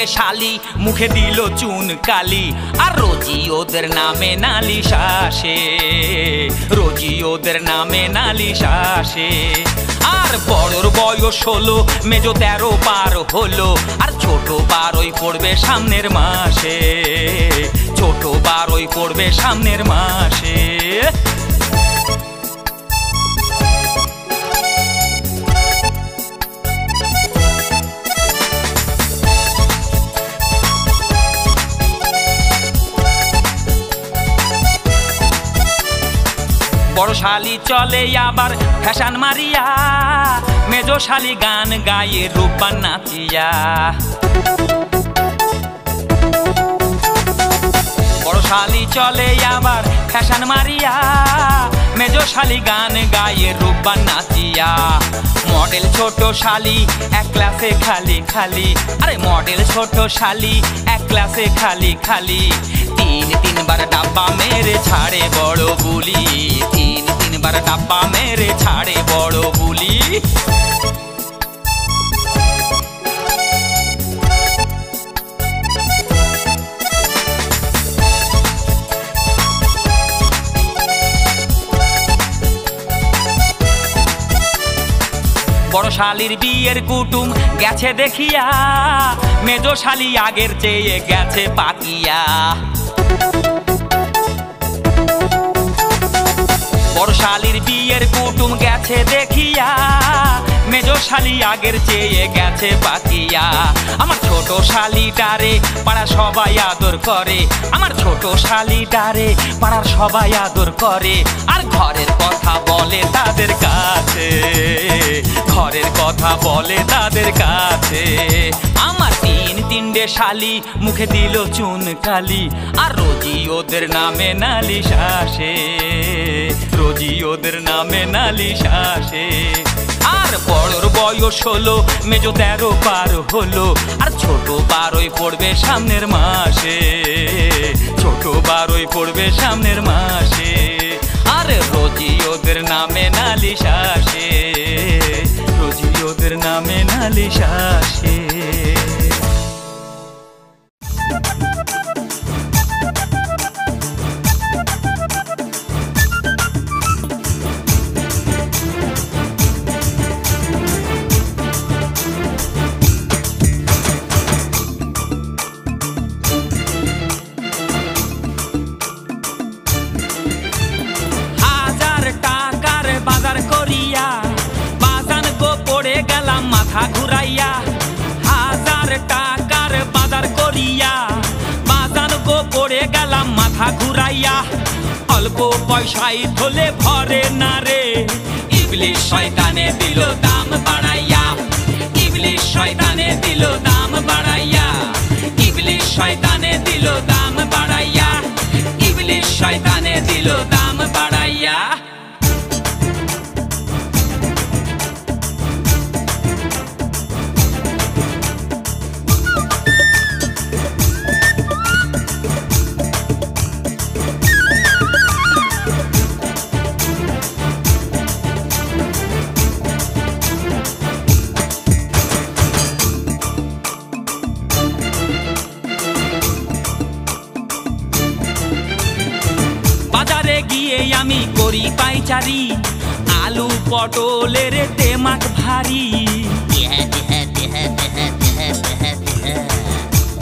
তিনটে শালি মুখে দিল চুন কালি আর রোজই ওদের নামে নালিশ আসে, রোজই ওদের নামে নালিশ আসে। আর বড়র বয়স হলো, মেজো 13 পার হলো, আর ছোট 12ই পড়বে সামনের মাসে, ছোট 12ই পড়বে সামনের মাসে। বড় শালি চলে আবার ফ্যাশন মারিয়া, মেজো শালি গান গায়ে রূপবান নাচিয়া। বড় শালি চলে আবার ফ্যাশন মারিয়া, মেজো শালি গান গায়ে রূপবান নাচিয়া। মডেল ছোট শালি এক ক্লাসে খালি খালি, আরে মডেল ছোট শালি এক ক্লাসে খালি খালি। তিনবার ডাব্বা মেরে ছাড়ে বড় বুলি, তিনবার ডাব্বা মেরে ছাড়ে বড় বুলি। বড় শালির বিয়ের কুটুম গেছে দেখিয়া, মেজো শালি আগের চেয়ে গেছে পাকিয়া। বড় শালির বিয়ের কুটুম গেছে দেখিয়া, মেজো শালি আগের চেয়ে গেছে পাকিয়া। আমার ছোট শালিটারে পাড়া সবাই আদর করে, আমার ছোট শালিটারে পাড়ার সবাই আদর করে। আর ঘরের কথা বলে তাদের কাছে, ঘরের কথা বলে তাদের কাছে। আমার তিনটে শালি মুখে দিল চুন কালি, আর রোজই ওদের নামে নালিশ আসে, রোজই ওদের নামে নালিশ আসে। আর বড়র বয়স হলো, মেজো 13 পার হলো, আর ছোট 12ই পড়বে সামনের মাসে, ছোট 12ই পড়বে সামনের মাসে। আর রোজই ওদের নামে নালিশ আসে, রোজই ওদের নামে নালিশ আসে। মাথা ঘুরাইয়া, 1000 টাকার বাজার করিয়া, বাজার গো পড়ে গেলাম মাথা ঘুরাইয়া। অল্প পয়সায় ধলে ভরে না রে, ইবলিশ শয়তানে দিল দাম বাড়াইয়া, ইবলিশ শয়তানে দিল দাম বাড়াইয়া, ইবলিশ শয়তানে দিল দাম বাড়াইয়া, ইবলিশ শয়তানে দিল দাম বাড়াইয়া। বাজারে গিয়ে আমি করি পাইচারি, আলু পটলের তেমাক ভারী।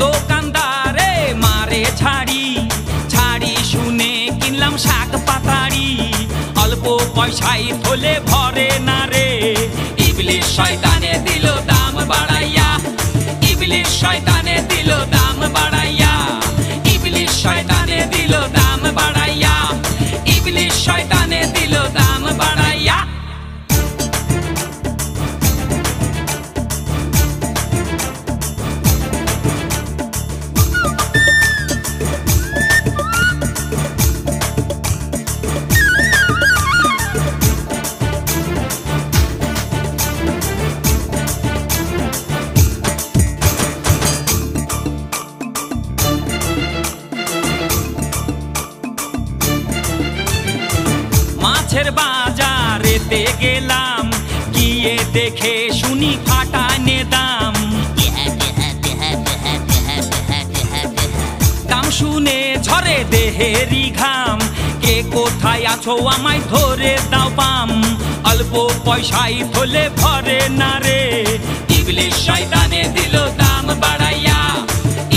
দোকানদারে মারে ছাড়ি, ছাড়ি শুনে কিনলাম শাক পাতাড়ি। অল্প পয়সায় ধলে ভরে না রে, ইবলিশ শয়তানে দিল দাম বাড়াইয়া, ইবলিশ শয়তানে দিল দাম বাড়াইয়া, ইবলিশ শয়তানে দিল দাম বাড়াইয়া, ইবলিশ শয়তানে দিল দাম বাড়াইয়া। মাছের বাজারেতে গেলাম, গিয়ে দেখে শুনি ফাটানে দাম। শুনে ঝরে দেহেরি ঘাম, কে কোথায় আছো আমায় ধরে দাও পাম। অল্প পয়সায় থলে ভরে না রে, ইবলিশ শয়তানে দিল দাম বাড়াইয়া,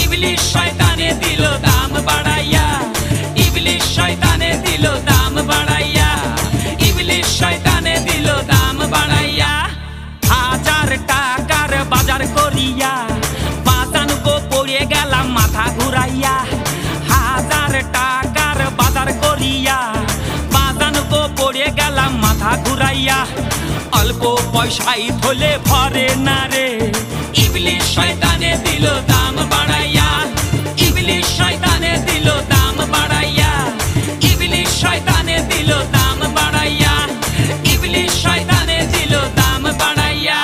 ইবলিশ শয়তানে দিল দাম বাড়াইয়া, ইবলিশ শয়তানে দিল দাম বাড়াইয়া, ইবলিশ শয়তানে দিল দাম বাড়াইয়া। 1000 টাকার বাজার করিয়া বাজান গো পড়ে গেলাম মাথা ঘুরাইয়া। 1000 টাকার বাজার করিয়া বাজান গো পড়ে গেলাম মাথা ঘুরাইয়া। অল্প পয়সায় থলে ভরে না রে, ইবলিশ শয়তানে দিল দাম বাড়াইয়া, ইবলিশ শয়তানে দিল দাম বাড়াইয়া, ইবলিশ শয়তানে দিল দাম বাড়াইয়া, ইবলিশ শয়তানে দিল দাম বাড়াইয়া।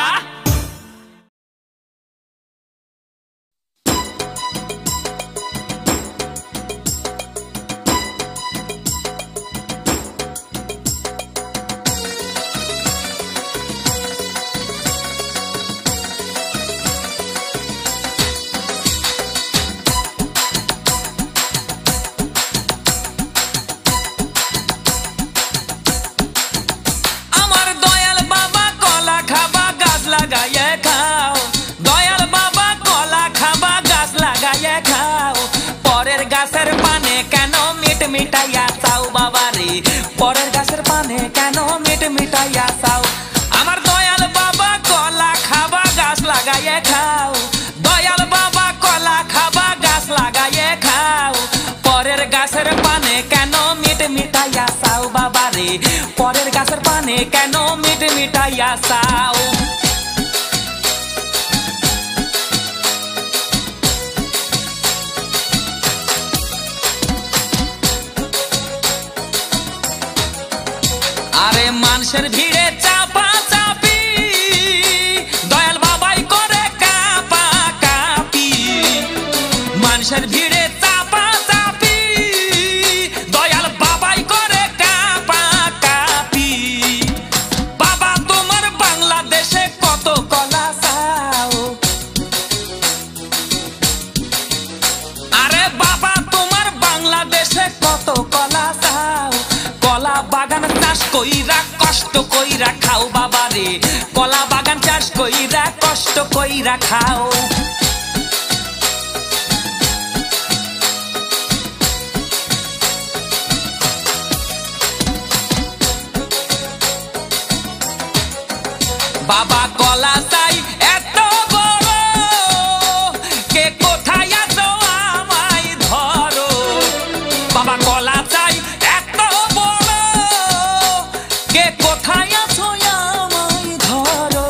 পরের গাছের পানে কেন মিট মিটাইয়া চাও বাবা রে, পরের গাছের পানে কেন মিট মিটাইয়া চাও। আমার দয়াল বাবা কলা খাবা গাছ লাগাইয়ে খাও, দয়াল বাবা কলা খাবা গাছ লাগাইয়ে খাও। পরের গাছের পানে কেন মিট মিটাইয়া চাও বাবা রে, পরের গাছের পানে কেন মিট মিটাইয়া চাও। আরে মানুষের ভিড়ে চাপা চাপি, দয়াল বাবাই করে কাপা কাপি। মানুষের ভিড়ে চাপা চাপি, দয়াল বাবাই করে কাপা কাপি। বাবা তোমার বাংলাদেশে কত কলা চাও, আরে বাবা তোমার বাংলাদেশে কত কলা চাও। কলা বাগান চাষ কইরা কষ্ট কইরা খাও বাবা রে, কলা বাগান চাষ কইরা কষ্ট কইরা খাও। বাবা কলা চাই এত বড়, কে কোথায় আছো আমায় ধরো। বাবা কলা চাই এত বড়, কে কোথায় আছো আমায় ধরো।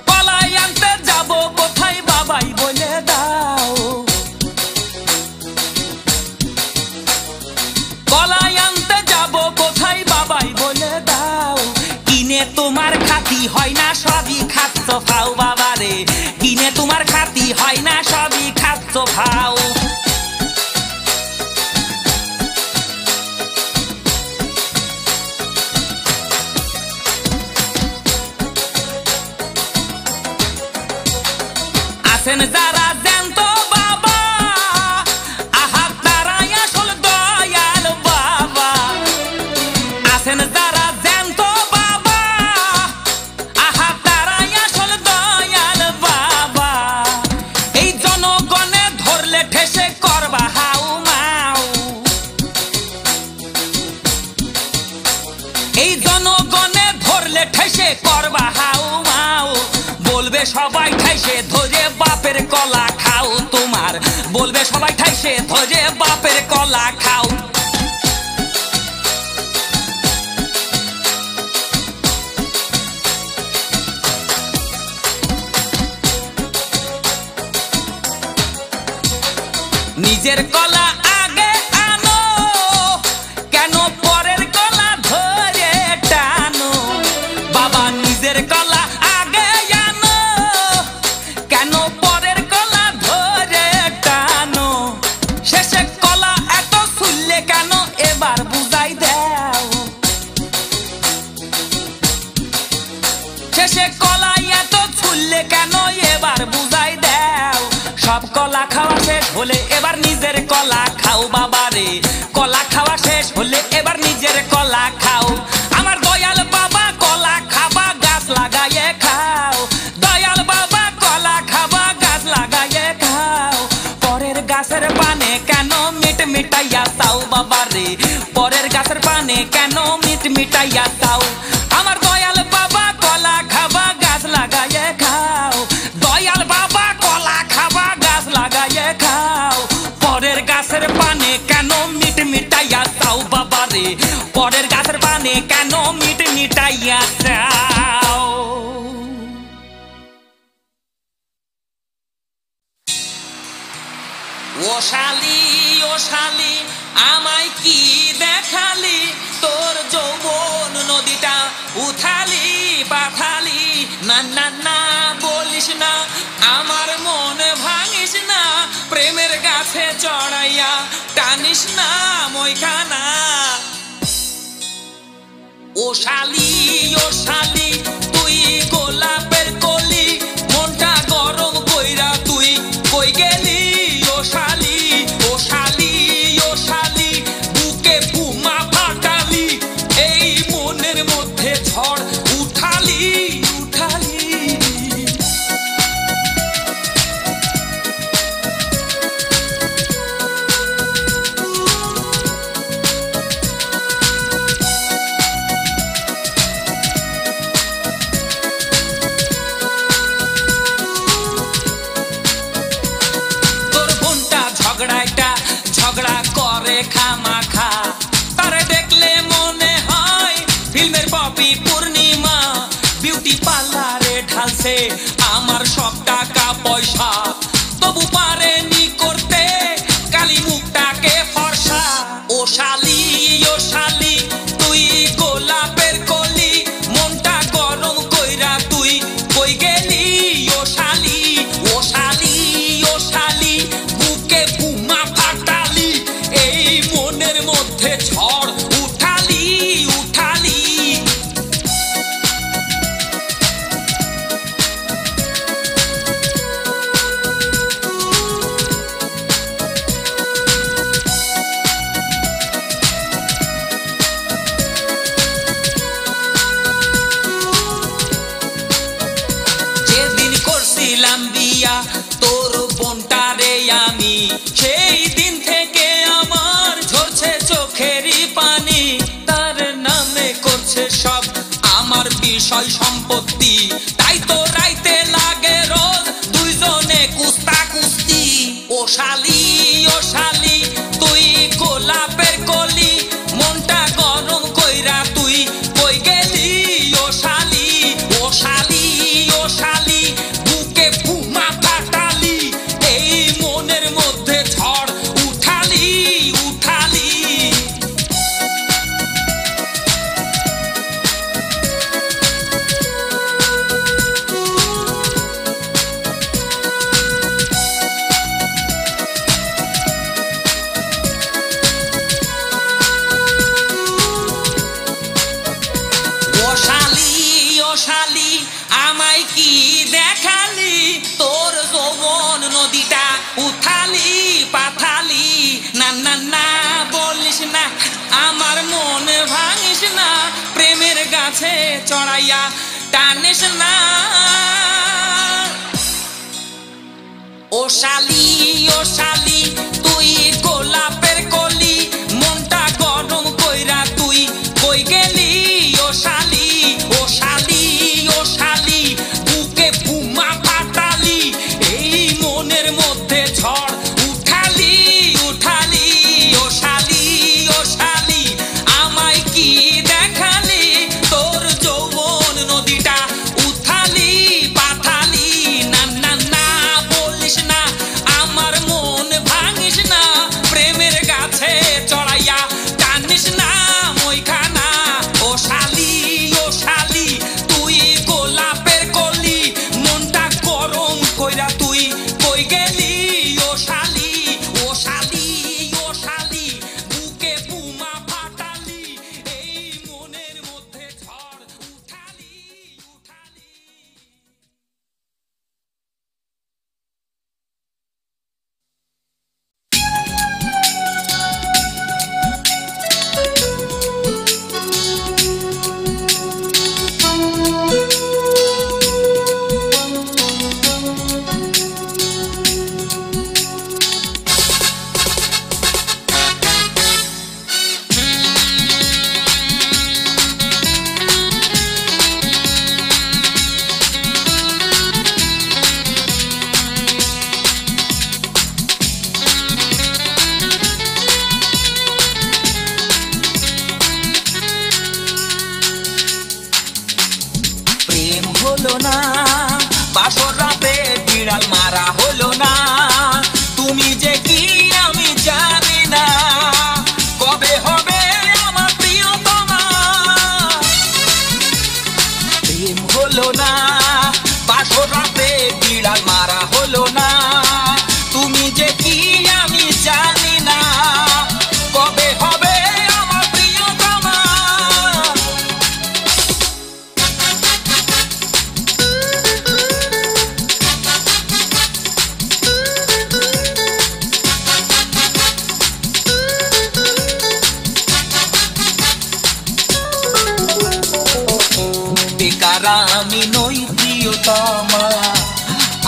কলাই আনতে যাব কোথায় বাবাই বলে দাও, কলাই আনতে যাব কোথায় বাবাই বলে দাও। কিনে তোমার খাতি হয় না সবই খাচ্ছ খাও বাবা রে, কিনে তোমার খাতি হয় না সবই খাচ্ছ খাও। আছেন যারা জ্যান্ত বাবা, আহা তারাই আসল দয়াল বাবা। আছেন যারা জ্যান্ত বাবা, আহা তারাই আসল দয়াল বাবা। এই জনগণে ধরলে ঠেসে করবা হাউ মাউ, এই জনগণে ধরলে ঠেসে করবা হাউ মাউ। বলবে সবাই ঠাইসে ধরে বাপের কলা খাও তোমার, বলবে সবাই ঠাইসে ধরে বাপের কলা খাও। নিজের কলা আগে আনো, কেন পরের কলা ধরে টানো। বাবা নিজের কলা আগে আনো, কেন পরের কলা ধরে টানো। শেষে কলা এত ফুললে কেন এবার বুঝাই দাও, শেষে কলা এত ফুললে কেন এবার বুঝাই দাও। সব কলা খাওয়া শেষ শেষ হলে এবার নিজের কলা খাও বাবারে, কলা খাওয়া শেষ হলে এবার নিজের কলা খাও। আমার দয়াল বাবা কলা খাবা গাছ লাগাইয়ে খাও, দয়াল বাবা কলা খাবা গাছ লাগাইয়ে খাও। পরের গাছের পানে কেন মিট মিটাইয়া চাও বাবারে, পরের গাছের পানে কেন মিট মিটাইয়া চাও। আমার দয়াল বাবা কলা খাবা গাছ লাগাইয়ে খাও, দয়াল বাবা কলা খাবা গাছ লাগাইয়ে খাও। পরের গাছের পানে কেন মিট মিটাইয়া চাও বাবারে, পরের গাছের পানে কেন মিট মিটাইয়া চাও। ও শালি ও শালি আমায় কি দেখালি, তোর যৌবন নদীটা উঠালি পাঠালি। না না না বলিস না, আমার মন ভাঙিস না, প্রেমের গাছে চড়াইয়া টানিস না মইখানা। ও শালি তুই গোলাপের কলি, মনটা গরম কইরা তুই কই গেলি। ও শালি বুকে পুমা ফাটালি, এই মনের মধ্যে ঝড় উঠালি। ঝগড়া করে খামাখা, তারে দেখলে মনে হয় ফিল্মের পপি পূর্ণিমা। বিউটি পার্লারে ঢালছে আমার সব টাকা পয়সা, তবু পারেনি করতে কালি মুখটাকে ফর্সা। ও শালি তুই গোলাপের কলি, মনটা গরম কইরা তুই কই গেলি। ও শালি বুকে পুমা ফাটালি, এই মনের মধ্যে ঝড় উঠালি। যেদিন করছিলাম বিয়া তোর বোনটারে আমি, সেই দিন থেকে আমার ঝরছে চোখেরই পানি। তার নামে করছে সব আমার বিষয় সম্পত্তি, তাই তো রাইতে লাগে রোজ দুইজনে কুস্তা কুস্তি। ও শালি তুই গোলাপের কলি, মনটা গরম কইরা তুই কই গেলি। ও শালি বুকে পুমা ফাটালি, এই মনের মধ্যে ঝড় উঠালি। ও শালি আমায় কি দেখালি, তোর যৌবন নদীটা উঠালি পাঠালি। না না না বলিস না, আমার মন ভাঙিস না, প্রেমের গাছে চড়াইয়া টানিস না। ও শালি তুই গোলাপের কলি, মনটা গরম কইরা তুই কই গেলি। ও শালি বুকে পুমা ফাটালি, এই মনের মধ্যে ঝড় উঠালি। ও শালি আমায় কি দেখালি, তোর যৌবন নদীটা উঠালি পাঠালি। না না না বলিস না, আমার মন হলো না, বাসর রাতে বিড়াল মারা হলো না। তুমি যে কি আমি জানি না, কবে হবে আমার প্রিয়তমা। প্রেম হলো না, বাসর রাতে বিড়াল মারা হলো না। তুমি যে কি আমি জানি না, কবে হবে আমার প্রিয়তমা। বেকার আমি নই প্রিয়তমা,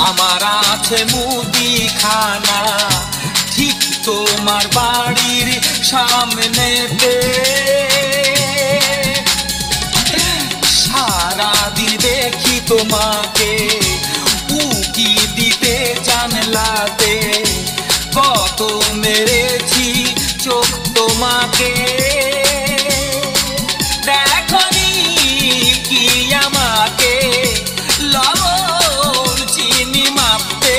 আমার আছে মুদিখানা ঠিক তোমার বাড়ির সামনেতে। সারাদিন দেখি তোমাকে উকি দিতে জানলাতে, কত মেরেছি চোখ তোমাকে। দেখনি কি আমাকে লবণ চিনি মাপতে।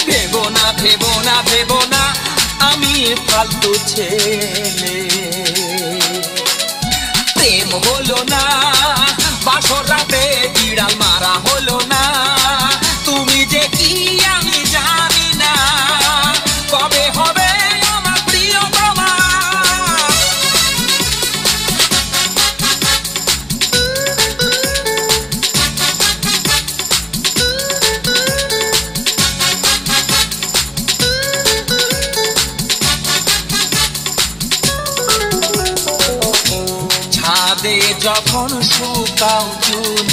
ভেবো না ভেবো না ভেবো না আমি ফালতু ছেলে। প্রেম হলো না, বাসর রাতে বিড়াল মারা হলো না। তুমি যে কি আমি জানি না, কবে হবে আমার প্রিয়তমা। ছাদে যখন শুকাও চুল,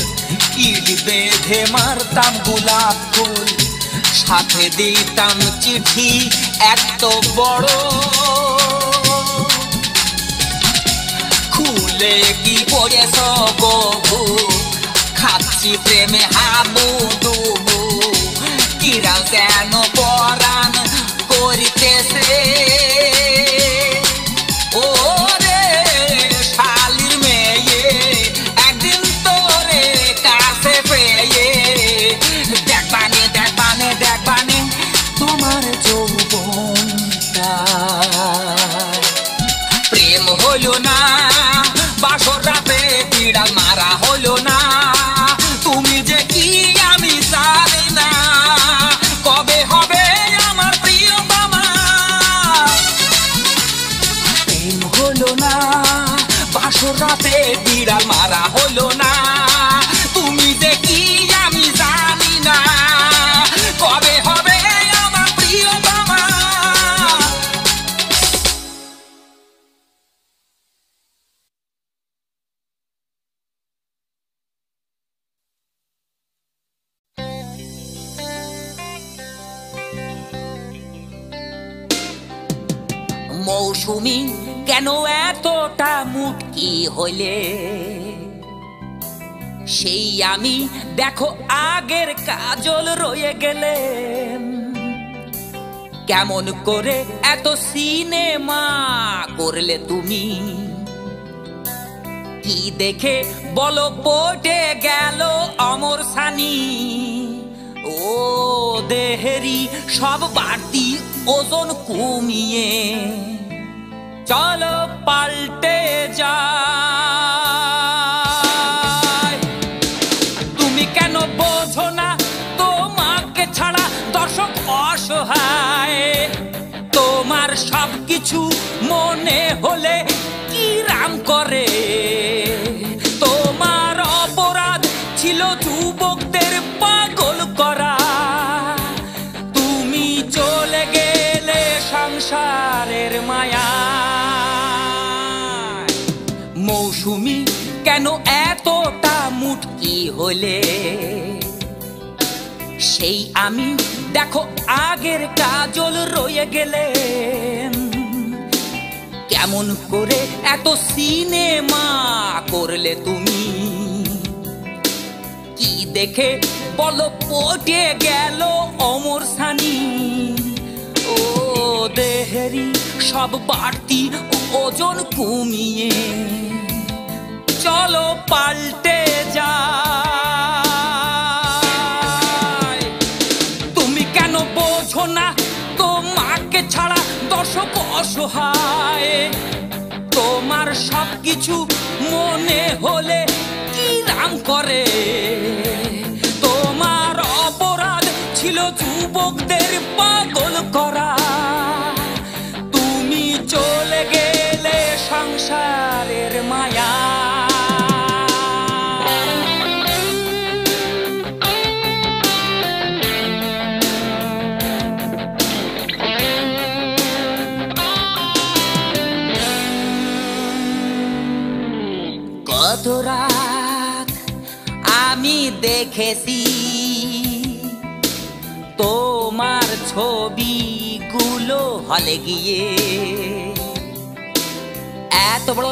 ইট বেঁধে মারতাম গোলাপ ফুল। সাথে দিতাম চিঠি এত বড়, খুলে কি পড়েছ বহু। খাচ্ছি প্রেমে হাবু ডুবু, কিরাম কেন পরাণ করিতেছে। ওরে শালির মেয়ে, একদিন তোরে কাছে পেয়ে দেখবানে দেখবানে দেখবানে তোমার যৌবনটা। প্রেম হলো না, বাসর রাতে বিড়াল মারা হলো না। তুমি যে কি আমি জানি না, কবে হবে আমার প্রিয়তমা। প্রেম হলো না, বাসর রাতে বিড়াল মারা হলো না। তুমি যে কি আমি জানি না, কবে হবে আমার প্রিয়তমা। মৌসুমী কেন এতটা মুটকি হইলে, সেই আমি দেখো আগের কাজল রয়ে গেলেন। কেমন করে এত সিনেমা করলে তুমি, কি দেখে বলো পটে গেল অমর সানি। ও দেহেরি সব বাড়তি ওজন কমিয়ে চলো পাল্টে যায়। তুমি কেন বোঝো না তোমাকে ছাড়া দর্শক অসহায়। তোমার সবকিছু মনে হলে কি রাম করে। তোমার অপরাধ ছিল যুবকদের পাগল করা। তুমি চলে গেলে সংসারের মায়া। মৌসুমী কেন এতটা মুটকি হলে, সেই আমি দেখো আগের কাজল রয়ে গেলেন। কেমন করে এত সিনেমা করলে তুমি, কি দেখে বলো পটে গেল অমর সানি। ও দেহেরি সব বাড়তি ওজন কমিয়ে চলো পাল্টে যায়। মনে হলে কি রাম করে তোমার অপরাধ ছিল যুবকদের পাগল করা তুমি চলে গেলে সংসারের মায়া কত রাত আমি দেখেছি তোমার ছবিগুলো হলে গিয়ে এত বড়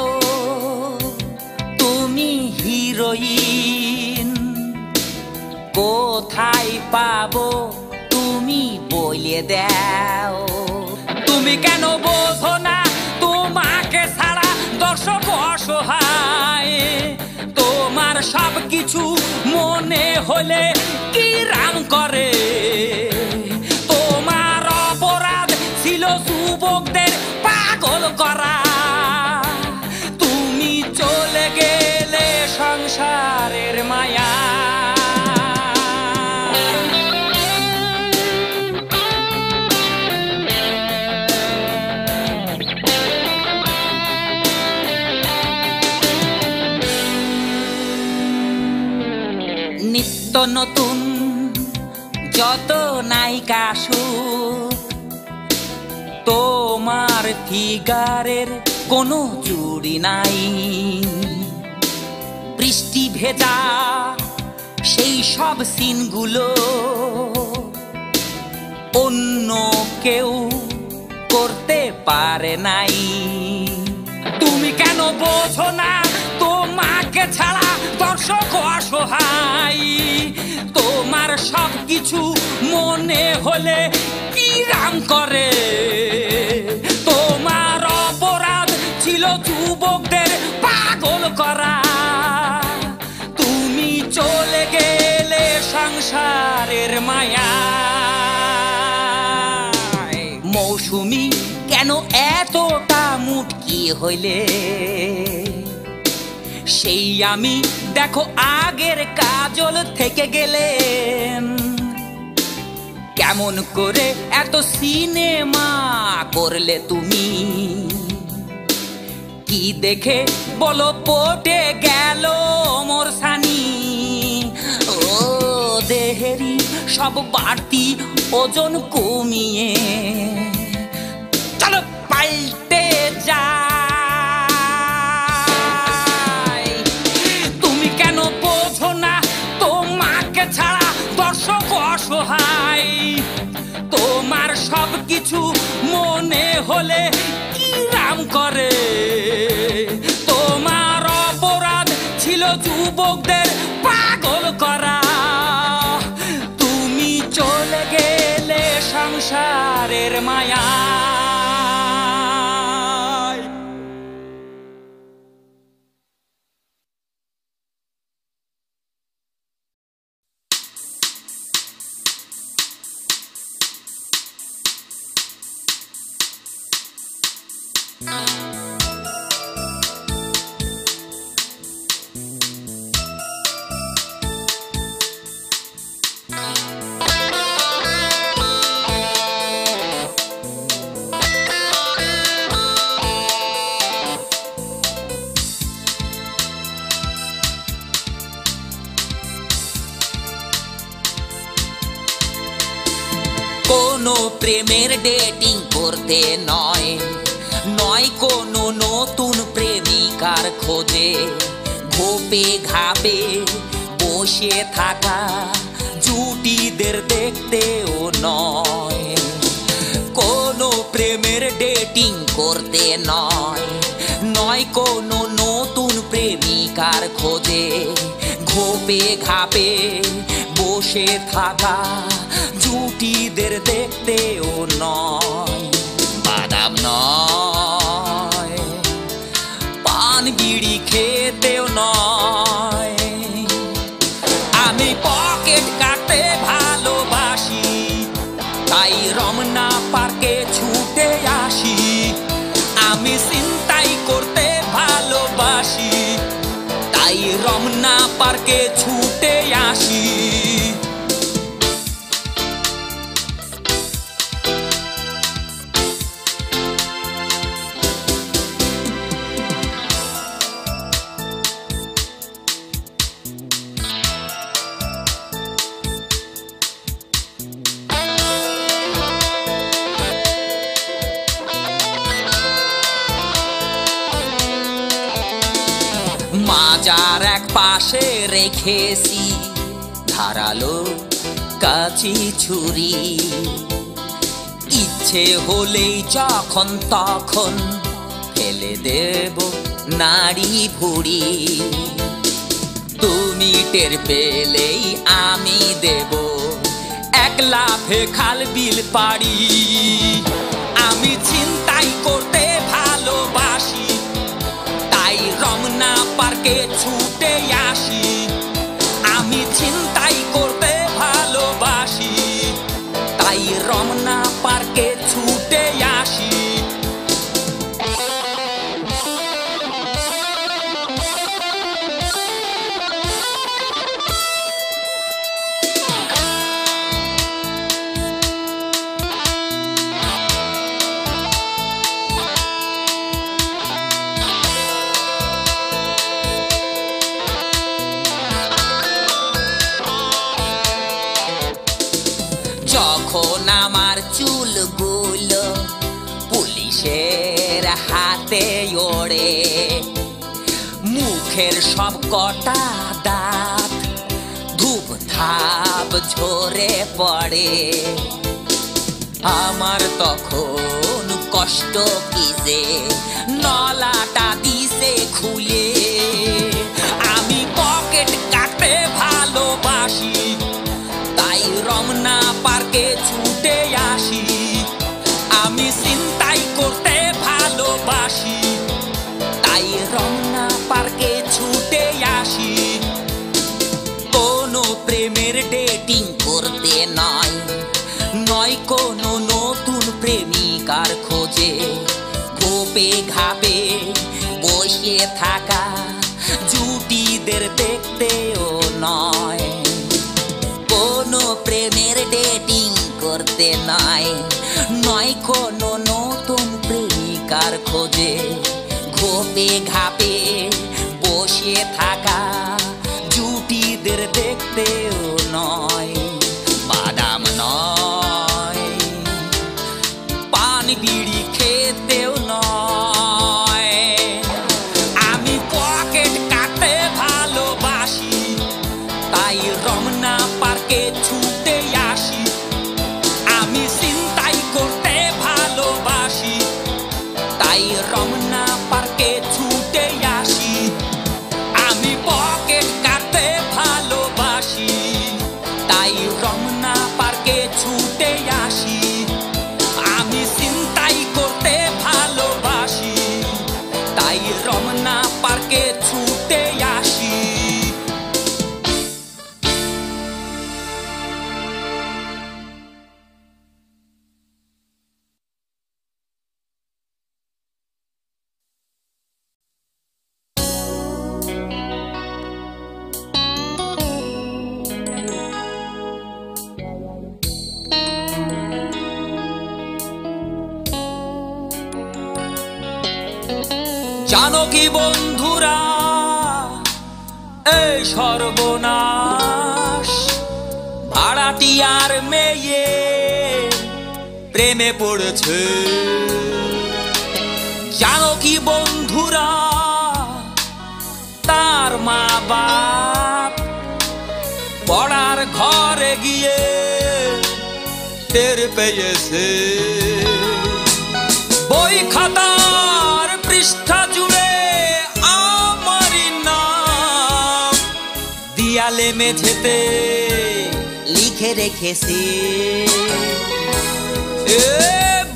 তুমি হিরোইন কোথায় পাবো তুমি বলে দাও তুমি কেন বোঝো না তোমাকে ছাড়া দর্শক অসহায় তোমার সব কিছু মনে হলে কি রাম করে তোমার অপরাধ ছিল যুবকদের পাগল করা তুমি চলে গেলে সংসারের মায়া নিত্য নতুন যত নায়িকা সুখ তোমার ফিগারের কোনো জুড়ি নাই বৃষ্টি ভেজা সেই সব সিনগুলো অন্য কেউ করতে পারে নাই তুমি কেন বোঝো না তোমাকে ছাড়া দর্শক অসহায় তোমার সব কিছু মনে হলে কি রাম করে তোমার অপরাধ ছিল যুবকদের পাগল করা তুমি চলে গেলে সংসারের মায়া মৌসুমী কেন এতটা মুটকি হইলে সেই আমি দেখো আগের কাজল থেকে গেলেন কেমন করে এত সিনেমা করলে তুমি কি দেখে বলো পটে গেল মোর সানি ও দেহেরি সব বাড়তি ওজন কমিয়ে চলো পাল্টে যা ছাড়া দর্শক অসহায় তোমার সব কিছু মনে হলে কি রাম করে তোমার অপরাধ ছিল যুবকদের পাগল করা তুমি চলে গেলে সংসারের মায়া কোনো প্রেমের ডেটিং করতে নয় নয় কোনো নতুন প্রেমিকার খোঁজে ঘোপে ঘাপে বসে থাকা জুটিদের দেখতেও নয় কোনো প্রেমের ডেটিং করতে নয় নয় কোনো নতুন প্রেমিকার খোঁজে ঘোপে ঘাপে বসে থাকা জুটিদের দেখতেও নয় বাদাম নয় পান বিড়ি খেতেও নয় আমি পকেট কাটতে ভালোবাসি তাই রমনা পার্কে ছুটে আসি আমি চিন্তাই করতে ভালোবাসি তাই রমনা পার্কে ছুটে আসি। মাজার এক পাশে রেখেছি ধারালো কাঁচি ছুরি, ইচ্ছে হলেই যখন তখন ফেলে দেব নাড়ি ভুড়ি। তুমি টের পেলেই আমি দেব এক লাফে খাল বিল পাড়ি। আমি ছিনতাই করতে ভালোবাসি, তাই রমনা পার্কে ছুটে আসি। আমি ছিনতাই করতে ভালোবাসি, তাই রমনা পার্কে ছুটে আসি। যখন আমার চুলগুলো পুলিশের হাতে ওড়ে, মুখের সব কটা দাঁত ধূপ ধাপ ঝরে পড়ে, আমার তখন কষ্ট কি যে নলাটা দিছে খুলে। আমি পকেট কাটতে ভালোবাসি, তাই রমনা পার্কে ছুটে আসি। আমি ছিনতাই করতে ভালোবাসি, তাই রমনা পার্কে ছুটে আসি। কোনো প্রেমের ডেটিং করতে নয়, নয় কোনো নতুন প্রেমিকার খোঁজে, গোপে ঘাপে বসে থাকা জুটিদের দেখতেও নয়। কোনো প্রেমের ডেটিং করতে নয়, নয় কোনো নতুন প্রেমিকার খোঁজে, গোপে ঘাপে বসে থাকা জুটিদের দেখতেও নয়। বাদাম নয়, পান বিড়ি খেতেও নয়। আমি পকেট কাটতে ভালোবাসি, তাই রমনা পার্কে ছুটে আসি। আমি ছিনতাই করতে ভালোবাসি, তাই রমনা পার্কে ছুটে আসি। আমি পকেট কাটতে ভালোবাসি, তাই রমনা পার্কে ছুটে আসি। আমি ছিনতাই করতে ভালোবাসি, তাই রমনা পার্কে ছুটে আসি। জানো কি বন্ধুরা, এই সর্বনাশ ভাড়াটিয়ার মেয়ে প্রেমে পড়েছে। জানো কি বন্ধুরা, তার মা বাপ পড়ার ঘরে গিয়ে টের পেয়েছে। বই খাতার পৃষ্ঠা জুড়ে আমারই নাম দেয়ালে মেঝেতে লিখে রেখেছে।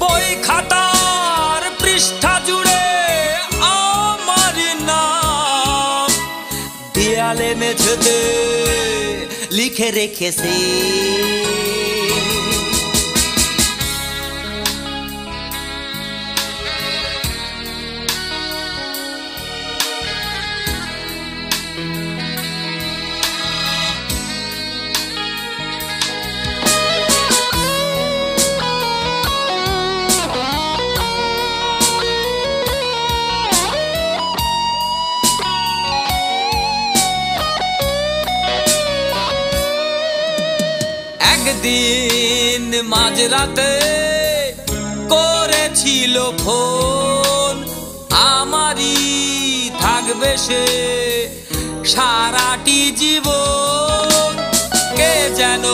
বই খাতার পৃষ্ঠা জুড়ে আমারই নাম দেয়ালে মেঝেতে লিখে রেখেছে। সেদিন মাঝরাতে করেছিল ফোন, আমারই থাকবে সে সারাটি জীবন। কে যেন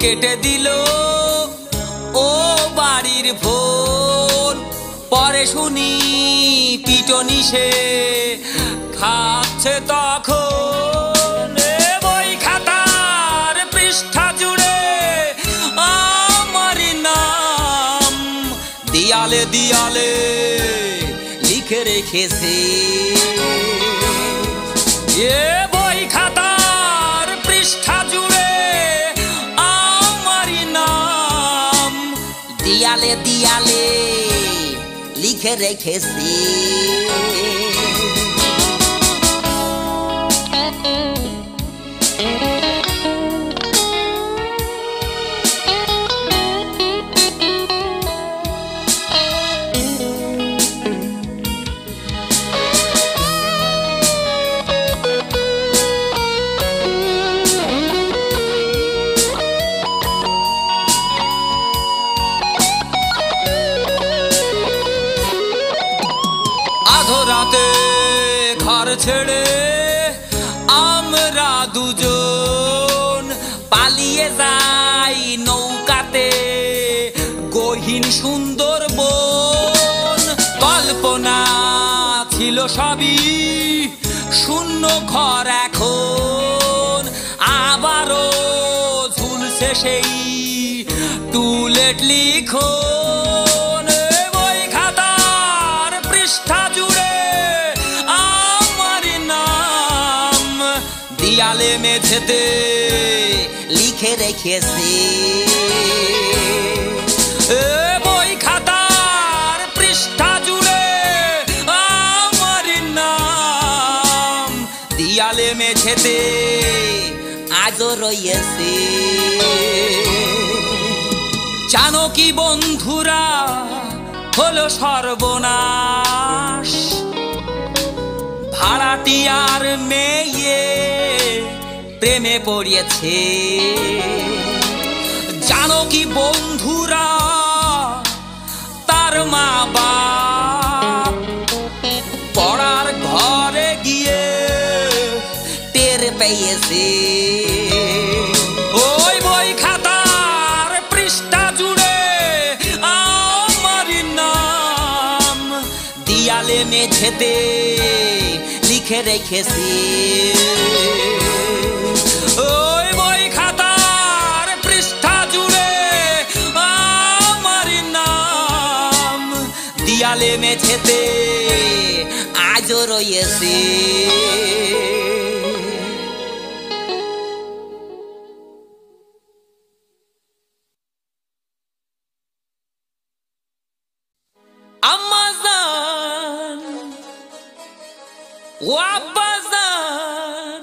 কেটে দিল ও বাড়ির ফোন, পরে শুনি পিটনি সে খাচ্ছে তখন। বই খাতার পৃষ্ঠা জুড়ে আমার নাম দিয়ালে দিয়ালে লিখে রেখেছে। বই খাতার পৃষ্ঠা জুড়ে আমার নাম দিয়ালে দিয়ালে লিখে রেখেছি। রাতে ঘর ছেড়ে আমরা দুজন পালিয়ে যাই নৌকাতে গহীন সুন্দরবন। কল্পনা ছিল সবই শূন্য ঘর এখন, আবারও ঝুলছে সেই টুলেট লিখন। বই খাতার পৃষ্ঠা জুড়ে আমার নাম দিয়ালে মেঝেতে লিখে রেখেছি। বই খাতার পৃষ্ঠা জুড়ে আমার নাম দিয়ালে মেঝেতে আজও রয়েছে। জানো কি বন্ধুরা হলো সর্বনাশ, ভাড়াটিয়ার মেয়ে প্রেমে পড়িয়েছে। জানো কি বন্ধুরা তার মা বাপ পড়ার ঘরে গিয়ে টের পেয়েছে। ওই বই খাতার পৃষ্ঠা জুড়ে আমার নাম দিয়ালে মেঝেতে লিখে রেখেছি। ওই বই খাতার পৃষ্ঠা জুড়ে আমার নাম দিয়ালে মেঝেতে আজও রয়েছে। আম্মাজান ও আব্বাজান,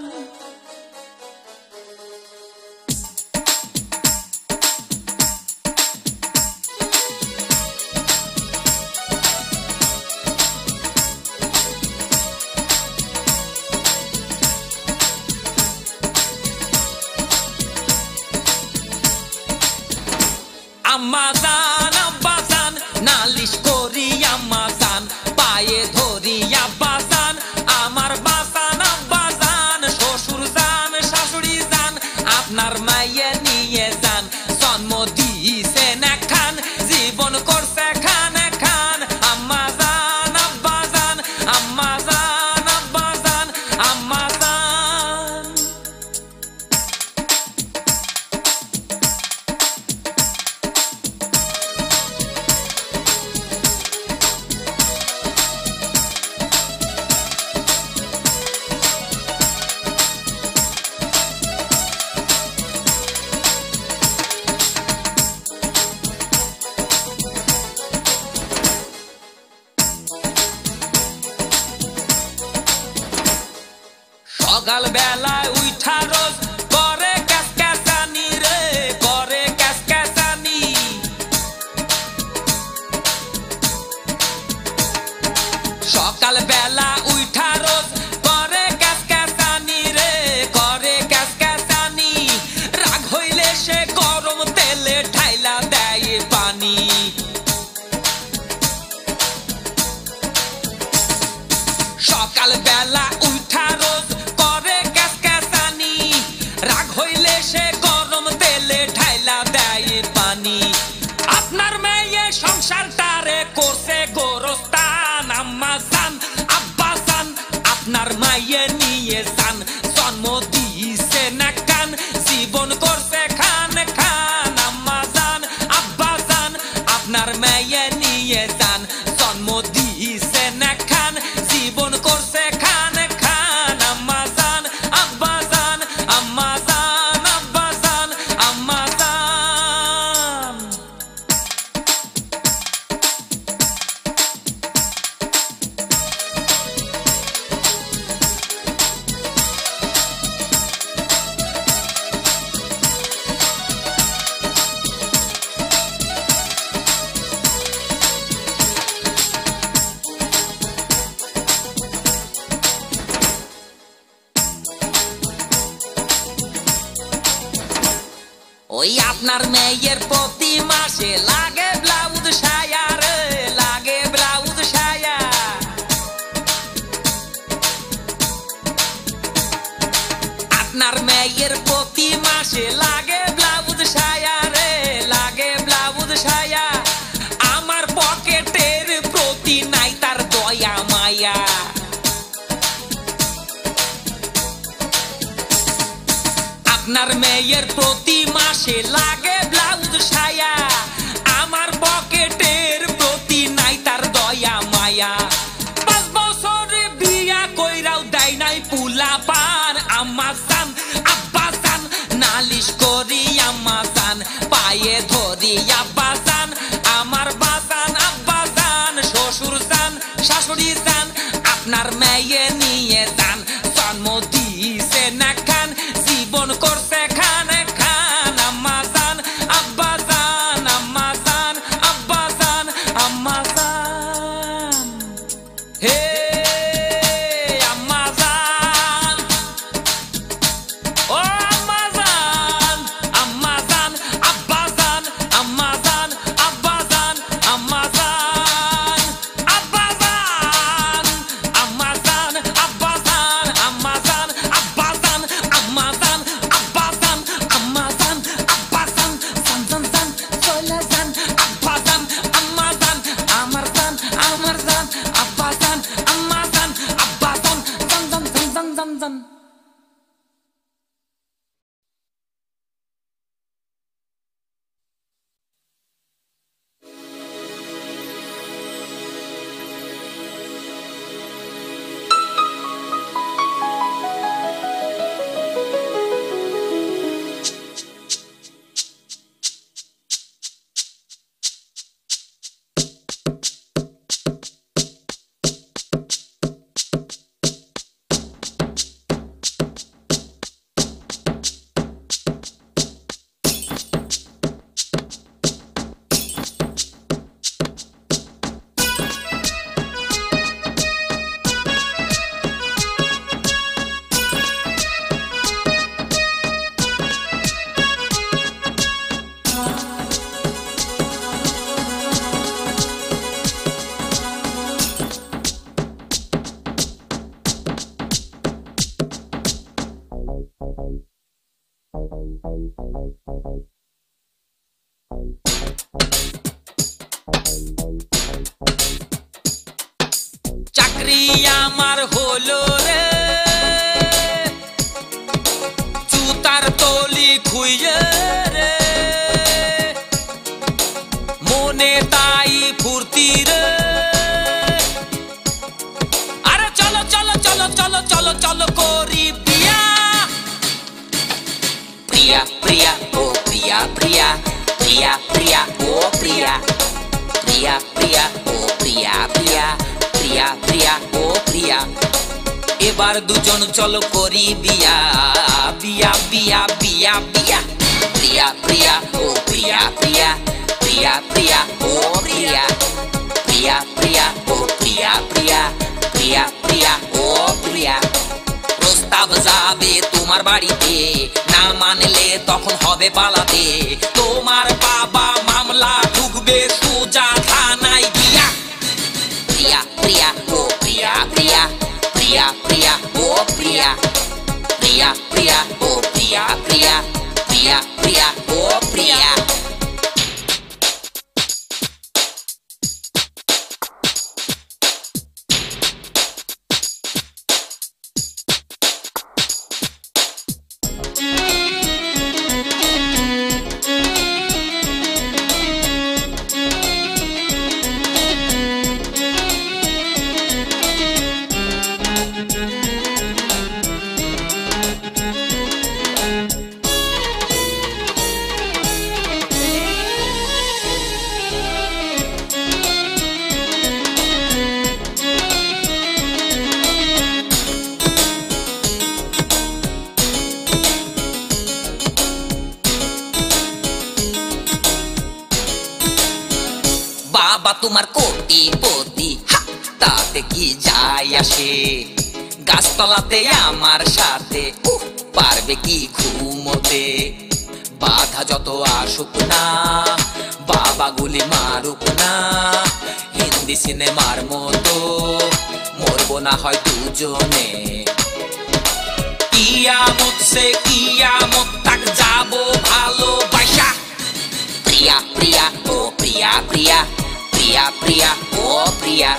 আম্মাজান আব্বাজান নালিশ করি আম্মাজান, পায়ে ধরি আব্বাজান আমার বাসান আব্বাজান। শ্বশুর যান শাশুড়ি যান আপনার মায়ে নিয়ে যান, জন্ম দিয়েছেন খান জীবন করছে খান খান। আম্মাজান আব্বাজান আম্মাজান আব্বাজান আম্মাজান। সকাল বেলায় উঠা রোজ করে ক্যাসক্যাসানি রে, করে ক্যাসক্যাসানি। সকাল বেলা উঠা রোজ করে ক্যাসক্যাসানি রে, করে ক্যাসক্যাসানি। রাগ হইলে সে কর মেয়ে নিয়ে যান জন্ম দিছে না কান জীবন করছে খান খান আম্মা জান আব্বা জান আপনার মেয়ে নিয়ে যান জন্ম দিছে না খান জীবন করছে খান খান আম্মা জান আব্বা জান আম্মা জান আব্বা জান আম্মা জান ওই আপনার মেয়ের প্রতি মাসে লাগে ব্লাউজ সায়া রে লাগে ব্লাউজ সায়া আপনার মেয়ের প্রতি মাসে লাগে ব্লাউজ সায়া রে লাগে ব্লাউজ সায়া আমার পকেটের প্রতি নাই তার দয়া মায়া আপনার মেয়ের প্রতি মাসে লাগে ব্লাউজ সায়া আমার পকেটের প্রতি নাই তার দয়া মায়া 5 বছরে বিয়া কইরাও দেয় নাই পুলা পান আম্মা জান আব্বা জান নালিশ করি আম্মা জান পায়ে ধরি আব্বা জান আমার বাজান আব্বা জান শ্বশুর জান শাশুড়ি জান আপনার মেয়ে নিয়ে যান জন্ম দিছে না খান জীবন করছে খান খান আম্মা জান আব্বা জান আম্মা জান আব্বা জান আম্মা জান হে আম্মা জান ও আম্মা জান আম্মা জান আব্বা জান আম্মা জান আব্বা জান আম্মা জান আব্বা জান আম্মা জান আব্বা জান আম্মা জান আব্বা জান আম্মা জান আব্বা জান আম্মা জান আব্বা জান জান জান জান চলে যান আব্বা জান আম্মা জান আমার জান আমার জান আব্বা জান আম্মা জান আব্বা জান জান জান জান জান জান জান চাকরি আমার হলো রে জুতার তলি খুইয়ে রে মনে তাই ফুর্তি রে আরে চলো চলো চলো চলো চলো চলো করি বিয়া প্রিয়া প্রিয়া ও প্রিয়া প্রিয়া প্রিয়া প্রিয়া ও প্রিয়া প্রিয়া প্রিয়া ও প্রিয়া প্রিয়া প্রিয়া প্রিয়া ও প্রিয়া এবার দুজন চলো করি বিয়া বিয়া বিয়া বিয়া বিয়া প্রিয়া প্রিয়া ও প্রিয়া প্রিয়া প্রিয়া প্রিয়া ও প্রিয়া প্রিয়া প্রিয়া ও প্রিয়া প্রিয়া প্রিয়া প্রিয়া ও প্রিয়া প্রস্তাব যাবে তোমার বাড়িতে না মানলে তখন হবে পালাতে তোমার বাবা মামলা ঢুকবে সোজা থানায় গিয়া প্রিয়া প্রিয়া ও প্রিয়া প্রিয়া প্রিয়া প্রিয়া ও প্রিয়া প্রিয়া প্রিয়া ও প্রিয়া প্রিয়া প্রিয়া প্রিয়া ও প্রিয়া তোমার কোটিপতি, তাতে কি যায় আসে? গাছতলাতে আমার সাথে পারবে কি ঘুমোতে? বাধা যত আসুক না, বাবা গুলি মারুক না, হিন্দি সিনেমার মতো মরবো না হয় দুজনে। কিয়ামত সে কিয়ামত তাক যাবো ভালোবাসা। প্রিয়া প্রিয়া ও প্রিয়া প্রিয়া, প্রিয়া প্রিয়া ও প্রিয়া,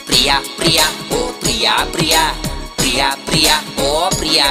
প্রিয়া প্রিয়া ও প্রিয়া প্রিয়া, প্রিয়া প্রিয়া ও প্রিয়া।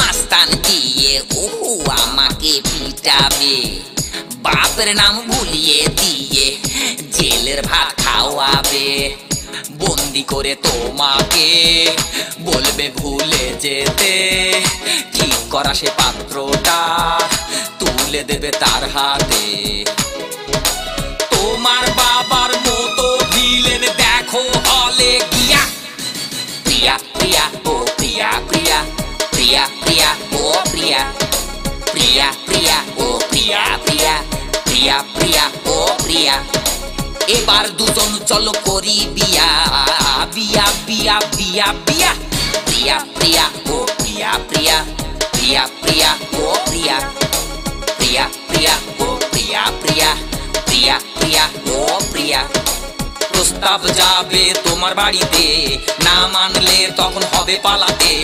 মাস্তান দিয়ে আমাকে পিটাবে, বাপের নাম ভুলিয়ে দিয়ে জেলের ভাত খাওয়াবে। বন্দি করে তোমাকে বলবে ভুলে যেতে, ঠিক করা সে পাত্রটা তুলে দেবে তার হাতে। তোমার বাবার মতো ভিলেন দেখো হলে গিয়া। প্রিয়া প্রিয়া ও প্রিয়া প্রিয়া, প্রিয়া প্রিয়া ও প্রিয়া, প্রিয়া প্রিয়া ও প্রিয়া প্রিয়া, প্রিয়া প্রিয়া ও প্রিয়া। এবার দুজন চলো করি বিয়া, বিয়া বিয়া বিয়া বিয়া। প্রিয়া প্রিয়া ও প্রিয়া প্রিয়া, প্রিয়া প্রিয়া ও প্রিয়া, প্রিয়া প্রিয়া ও প্রিয়া প্রিয়া, প্রিয়া প্রিয়া ও প্রিয়া। প্রস্তাব যাবে তোমার বাড়িতে, না মানলে তখন হবে পালাতে।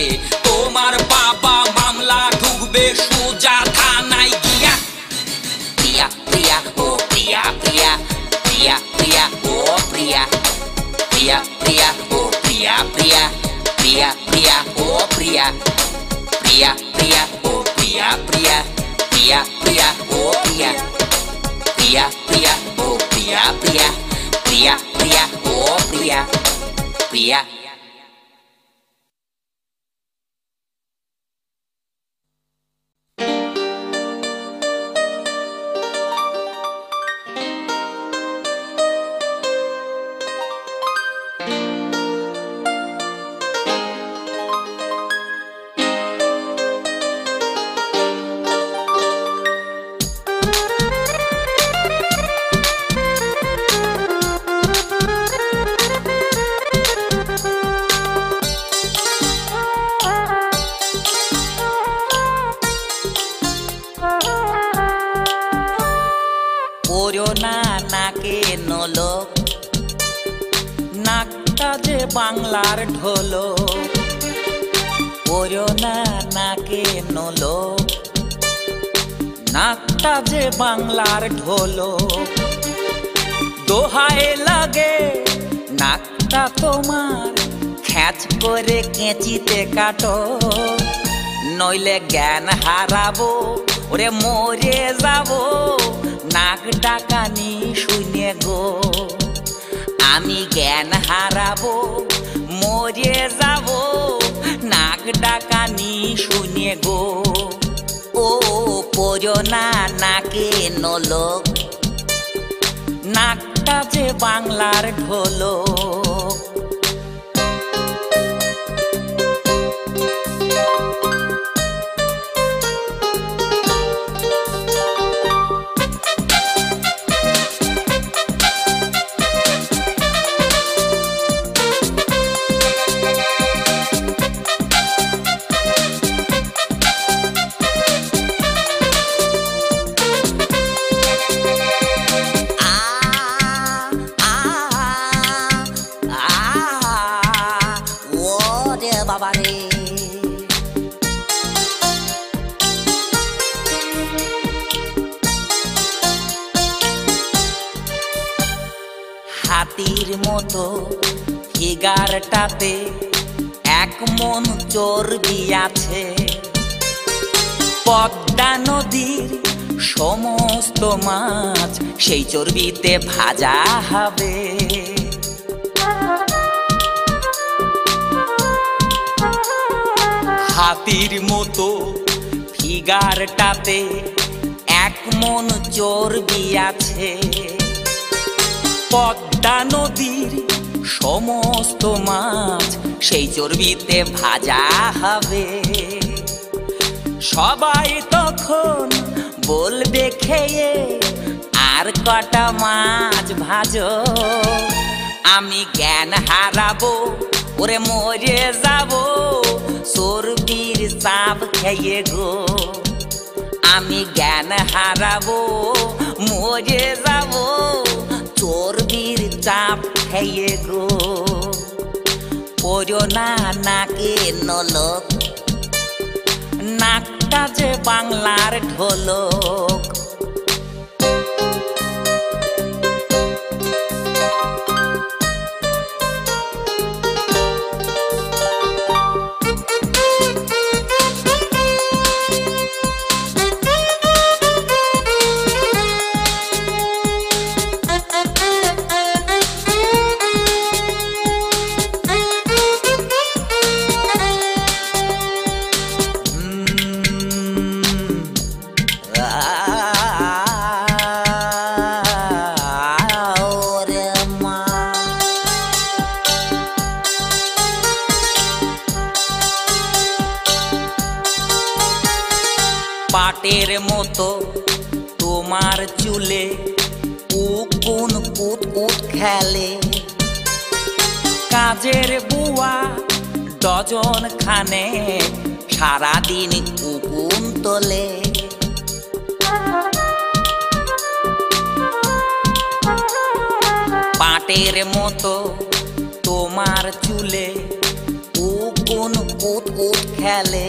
তোমার বাবা মামলা ঢুকবে সোজা থানায় গিয়া। প্রিয়া প্রিয়া ও প্রিয়া প্রিয়া, প্রিয়া প্রিয়া ও প্রিয়া, প্রিয়া প্রিয়া ও প্রিয়া প্রিয়া, প্রিয়া প্রিয়া ও প্রিয়া, প্রিয়া প্রিয়া ও প্রিয়া প্রিয়া, প্রিয়া প্রিয়া ও প্রিয়া, প্রিয়া প্রিয়া ও প্রিয়া প্রিয়া, প্রিয়া প্রিয়া ও প্রিয়া, প্রিয়া। নাকটা যে বাংলার ঢোলক, ওরো না নাকে নোলক, নাকটা যে বাংলার ঢোলক। দোহায় লাগে নাকটা তোমার, খ্যাচ করে কেঁচিতে কাটো, নইলে জ্ঞান হারাবো, ওরে মরে যাবো নাক ডাকানি শুনে গো। আমি জ্ঞান হারাবো, মরে যাবো নাক ডাকানি শুনে গো। ও পড়ো না নাকে নোলক, নাকটা যে বাংলার ঢোলক। হাতির মতো ফিগারটাতে এক মন চর্বি আছে, পদ্মা নদীর সমস্ত মাছ সেই চর্বিতে ভাজা হবে। হাতির মতো ফিগারটাতে 1 মণ চর্বি আছে। পদ্মা নদীর সমস্ত মাছ সেই চর্বিতে ভাজা হবে। সবাই তখন বলবে খেয়ে আর কটা মাছ ভাজো। আমি জ্ঞান হারাবো, ওরে মরে যাবো চর্বির চাপ খেয়ে গো। আমি জ্ঞান হারাবো, মরে যাবো চর্বির চাপ খেয়ে গো। পড়ো না নাকে নলক, নাকটা যে বাংলার ঢোলক। পাটের মতো তোমার চুলে উকুন কুত কুত খেলে। কাজের বুয়া ডজন খানে সারাদিন উকুন তোলে। পাটের মতো তোমার চুলে উকুন কুত কুত খেলে।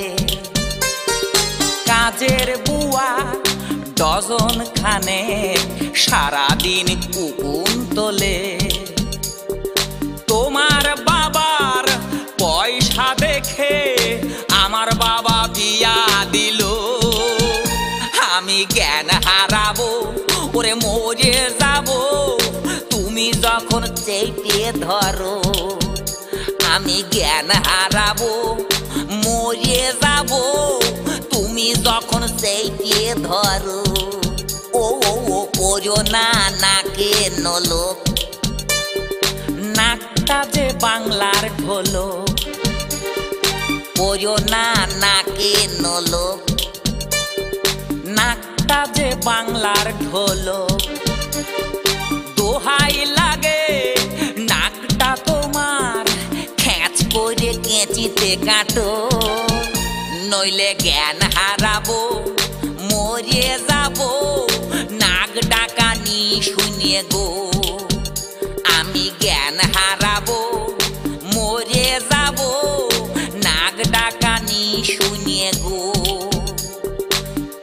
কাজের বুয়া ডজন খানে সারাদিন উকুন তোলে। তোমার বাবার পয়সা দেখে আমার বাবা বিয়া দিল। আমি জ্ঞান হারাবো, ওরে মরে যাবো তুমি যখন চেপে ধরো। আমি জ্ঞান হারাবো, মরে যাবো তুমি যখন চেপে ধরো। ও ও ও পড়ো না নাকে নলক, নাকটা যে বাংলার ঢোলক। পড়ো না নাকে নলক, নাকটা যে বাংলার ঢোলক। দোহাই লাগে নাকটা তোমার খ্যাঁচ করে কেঁচিতে কাটো। নইলে জ্ঞান হারাবো, মরে যাবো নাক ডাকানি শুনে গো। আমি জ্ঞান হারাবো, মরে যাবো নাক ডাকানি শুনে গো।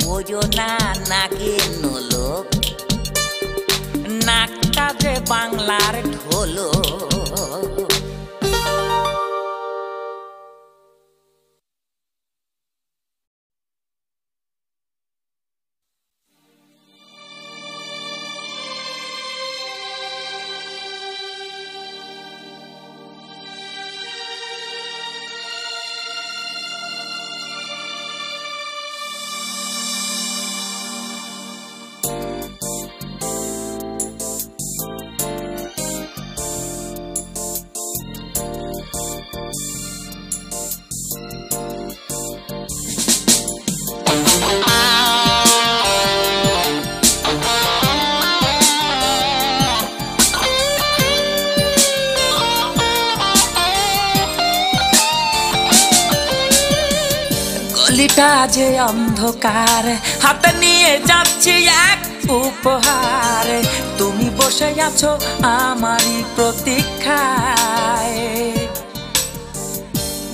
পড়ো না নাকে নলক, নাকটা যে বাংলার ঢোলক। গলিটা যে অন্ধকার, হাতে নিয়ে যাচ্ছি এক উপহার। তুমি বসে আছো আমারই প্রতীক্ষায়।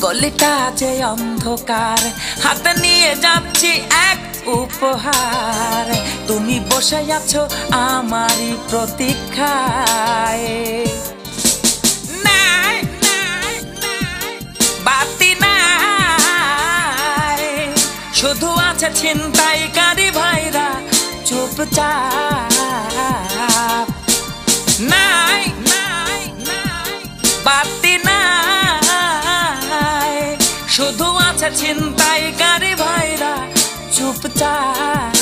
গলিটা যে অন্ধকার, হাতে নিয়ে যাচ্ছি এক উপহার। তুমি বসে আছো আমারই প্রতীক্ষায়। বাতি নাই, শুধু আছে ছিনতাইকারী ভাইরা চুপচাপ। নাই বাতি নাই, শুধু আছে ছিনতাইকারী ভাইরা চুপচাপ।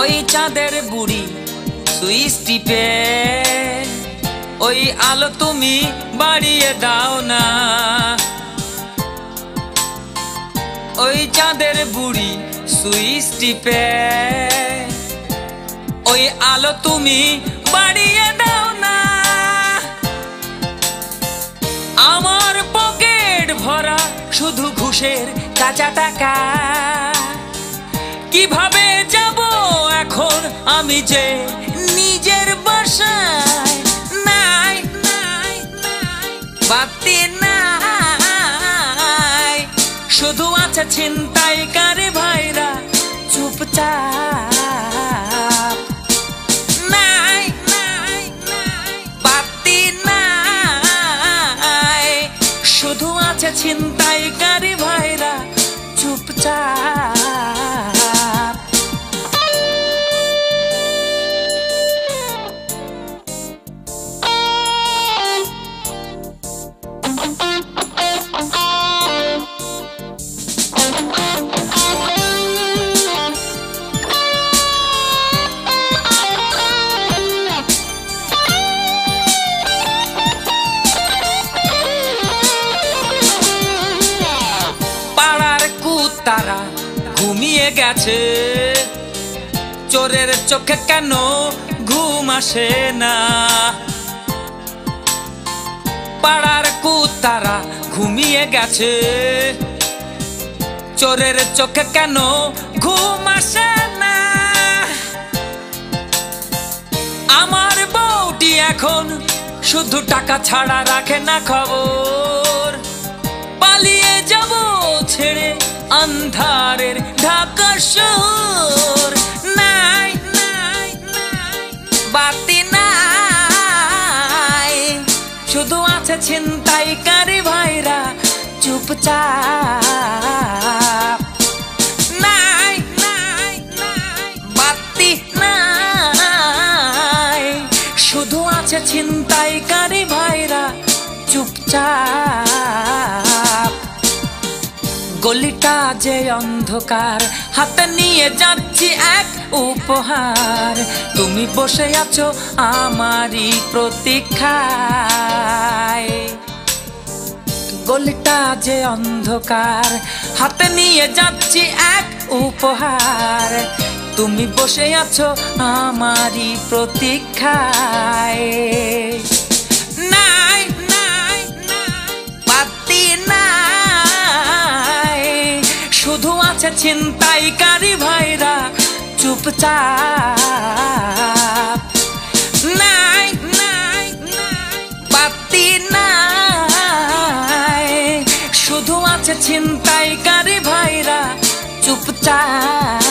ওই চাঁদের বুড়ি সুইচ টিপে ওই আলো তুমি বাড়িয়ে দাও না। ওই চাঁদের বুড়ি সুইচ টিপে ওই আলো তুমি বাড়িয়ে দাও না। আমার পকেট ভরা শুধু ঘুষের কাঁচা টাকা, কিভাবে যাব এখন আমি যে নিজের বাসায়? নাই বাতি নাই, শুধু আছে ছিনতাইকারী ভাইরা চুপচাপ। নাই বাতি নাই, শুধু আছে ছিনতাইকারী ভাইরা চুপচাপ। তারা ঘুমিয়ে গেছে, চোরের চোখে কেন ঘুম আসে না? পাড়ার কুতারা ঘুমিয়ে গেছে, চোরের চোখে কেন ঘুম আসে না? আমার বউটি এখন শুধু টাকা ছাড়া রাখে না খবর। পালিয়ে যাব ছেড়ে আন্ধারের ঢাকা শহর। নাই বাতি নাই, শুধু আছে ছিনতাইকারী ভাইরা চুপচাপ। নাই বাতি নাই, শুধু আছে ছিনতাইকারী ভাইরা চুপচাপ। গলিটা যে অন্ধকার, হাতে নিয়ে যাচ্ছি এক উপহার। তুমি বসে আছো আমারই প্রতীক্ষায়। গলিটা যে অন্ধকার, হাতে নিয়ে যাচ্ছি এক উপহার। তুমি বসে আছো আমারই প্রতীক্ষায়। নাই বাতি নাই, শুধু আছে ছিনতাইকারী ভাইরা চুপচাপ। নাই বাতি নাই, শুধু আছে ছিনতাইকারী ভাইরা চুপচাপ।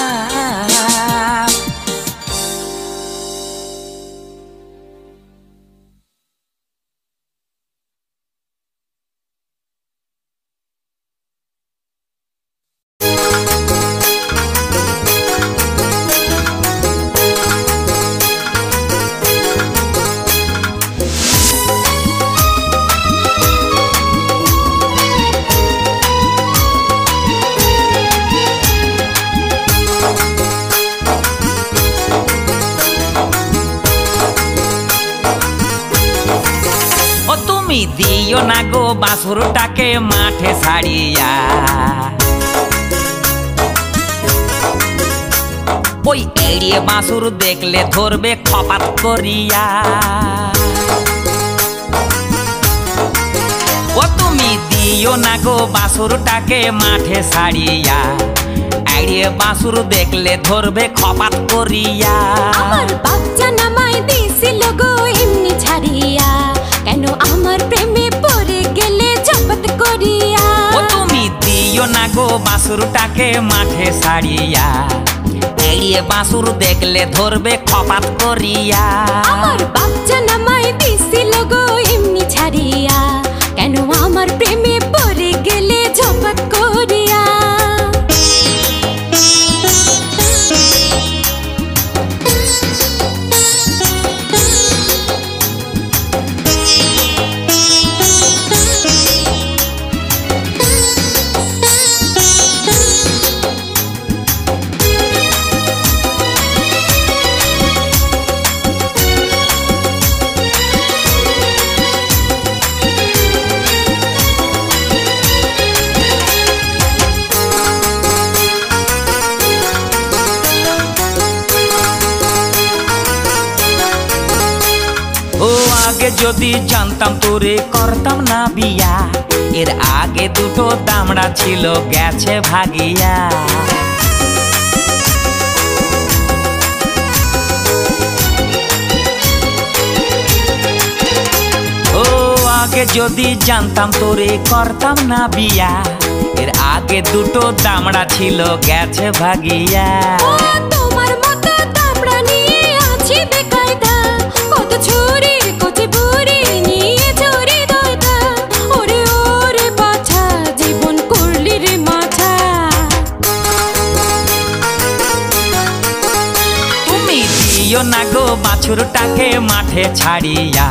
দিও না গো বাছুরটাকে মাঠে ছাড়িয়া, ওই এড়িয়ে বাছুর দেখলে ধরবে খপাত করিয়া। ও তুমি দিও না গো বাছুরটাকে মাঠে ছাড়িয়া, আইরে বাসুর দেখলে ধরবে খপাত করিয়া। আমার বাচ্চা নামায় দিছিল গো এমনি ছাড়িয়া, কেন আমার প্রেমে পড়ে গেলে জপত করিয়া। ও তুমি দিও না গো বাসুরটাকে মাঠে ছাড়িয়া, আইরে বাসুর দেখলে ধরবে খপাত করিয়া। আমার বাচ্চা নামায় দিছিল গো এমনি ছাড়িয়া, কেন আমার প্রেমে পড়ে গেলে জপত করিয়া। ও আগে যদি জানতাম তোরে করতাম না বিয়া, এর আগে দুটো দামড়া ছিল গেছে ভাগিয়া। ও আগে যদি জানতাম তোরে করতাম না বিয়া, এর আগে দুটো দামড়া ছিল গেছে ভাগিয়া। ও তোমার মতো দামড়া নিয়ে আছি বেকায়দা, কত ছুরির কচি বুড়ি নিয়ে চুরি দয়দা। ওরে ওরে বাছা জীবন করলি রে মাছা। তুমি দিও না গো বাছুরটাকে মাঠে ছাড়িয়া,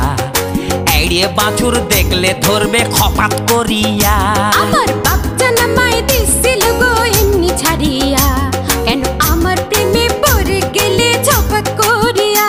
আইরে বাছুর দেখলে ধরবে খপাত করিয়া। আমার বাচ্চা নামায় দিছিল গো এমনি ছাড়িয়া, কেন আমার প্রেমে পড়ে গেলে জপত করিয়া।